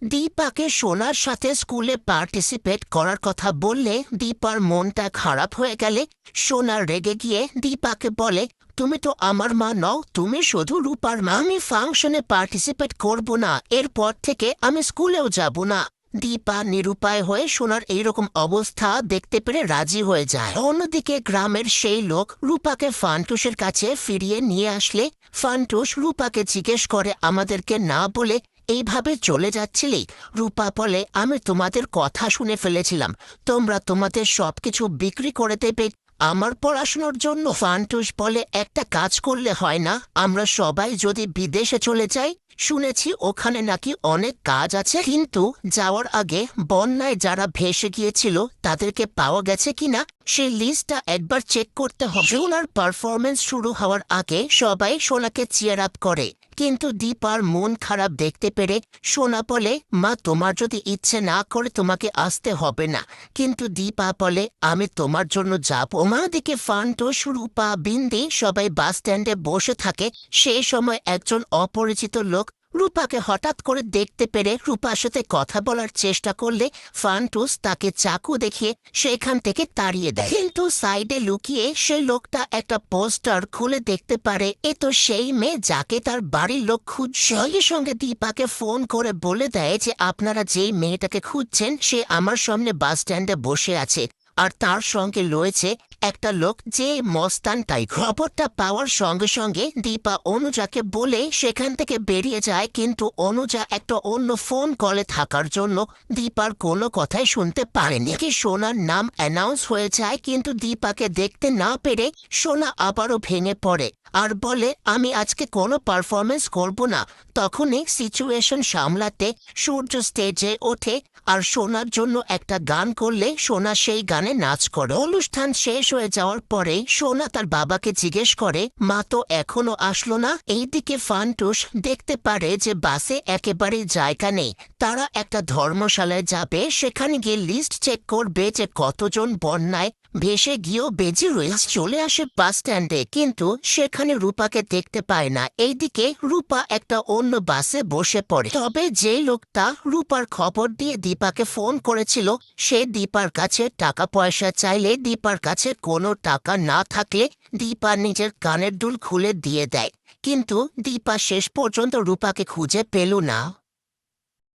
দীপাকে সোনার সাথে স্কুলে পার্টিসিপেট করার কথা বললে দীপার মনটা খারাপ হয়ে গেলে সোনা রেগে গিয়ে দীপাকে বলে, তুমি তো আমার মা নও, তুমি শুধু রূপার মা। আমি ফাংশনে পার্টিসিপেট করব না, এরপর থেকে আমি স্কুলেও যাব না। দীপা নিরুপায় হয়ে সোনার এইরকম অবস্থা দেখতে পেরে রাজি হয়ে যায়। অন্যদিকে গ্রামের সেই লোক রূপাকে ফান্টুসের কাছে ফিরিয়ে নিয়ে আসলে ফান্টুস রূপাকে জিজ্ঞেস করে, আমাদেরকে না বলে এইভাবে চলে যাচ্ছিলি? রূপা বলে, আমি তোমাদের কথা শুনে ফেলেছিলাম, তোমরা তোমাদের সবকিছু বিক্রি করে দেবে আমার পড়াশোনার জন্য। ফান্টুস বলে, একটা কাজ করলে হয় না? আমরা সবাই যদি বিদেশে চলে যাই, শুনেছি ওখানে নাকি অনেক কাজ আছে, কিন্তু যাওয়ার আগে বন্যায় যারা ভেসে গিয়েছিল তাদেরকে পাওয়া গেছে কিনা সেই লিস্টটা একবার চেক করতে হবে। সোনার পারফরমেন্স শুরু হওয়ার আগে সবাই সোনাকে চিয়ার আপ করে, কিন্তু দীপার মন খারাপ দেখতে পেরে সোনা বলে, মা তোমার যদি ইচ্ছে না করে তোমাকে আসতে হবে না। কিন্তু দীপা বলে, আমি তোমার জন্য যাবো। দিকে ফান্টুস, রূপা, বিন্দি সবাই বাস স্ট্যান্ডে বসে থাকে। সেই সময় একজন অপরিচিত লোক রূপাকে হঠাৎ করে দেখতে পেরে রূপার সাথে কথা বলার চেষ্টা করলে ফান্টুস তাকে চাকু দেখিয়ে সেখান থেকে তাড়িয়ে দেয়। কিন্তু সাইডে লুকিয়ে সেই লোকটা একটা পোস্টার খুলে দেখতে পারে এ তো সেই মেয়ে যাকে তার বাড়ির লোক খুঁজছে। সঙ্গে সঙ্গে দীপাকে ফোন করে বলে দেয় যে আপনারা যেই মেয়েটাকে খুঁজছেন সে আমার সামনে বাস স্ট্যান্ডে বসে আছে, আর তার সঙ্গে রয়েছে একটা লোক যে মস্তান টাইপ। খবরটা পাওয়ার সঙ্গে সঙ্গে দীপা অনুজাকে বলে সেখান থেকে বেরিয়ে যায়, কিন্তু অনুজা একটা অন্য ফোন কলে থাকার জন্য দীপার কোনো কথাই শুনতে পারেনি। কি সোনার নাম অ্যানাউন্স হয়ে যায়, কিন্তু দীপাকে দেখতে না পেরে সোনা আবারও ভেঙে পড়ে আর বলে, আমি আজকে কোনো পারফরমেন্স করব না। তখনই সিচুয়েশন সামলাতে সূর্য স্টেজে ওঠে আর সোনার জন্য একটা গান করলে সোনা সেই গানে নাচ করে। অনুষ্ঠান শেষ হয়ে যাওয়ার পরে সোনা তার বাবাকে জিজ্ঞেস করে, মা তো এখনো আসলো না। এইদিকে ফান্টুস দেখতে পারে যে বাসে একেবারে জায়গা নেই। তারা একটা ধর্মশালায় যাবে, সেখানে গিয়ে লিস্ট চেক করবে যে কতজন বন্যায় ভেসে গিয়েও বেজে রয়েছে। চলে আসে বাস স্ট্যান্ডে, কিন্তু সেখানে রূপাকে দেখতে পায় না। এইদিকে রূপা একটা অন্য বাসে বসে পড়ে। তবে যে লোকটা রূপার খবর দিয়ে দীপাকে ফোন করেছিল সে দীপার কাছে টাকা পয়সা চাইলে দীপার কাছে কোনো টাকা না থাকলে দীপা নিজের কানের দুল খুলে দিয়ে দেয়। কিন্তু দীপা শেষ পর্যন্ত রূপাকে খুঁজে পেল না।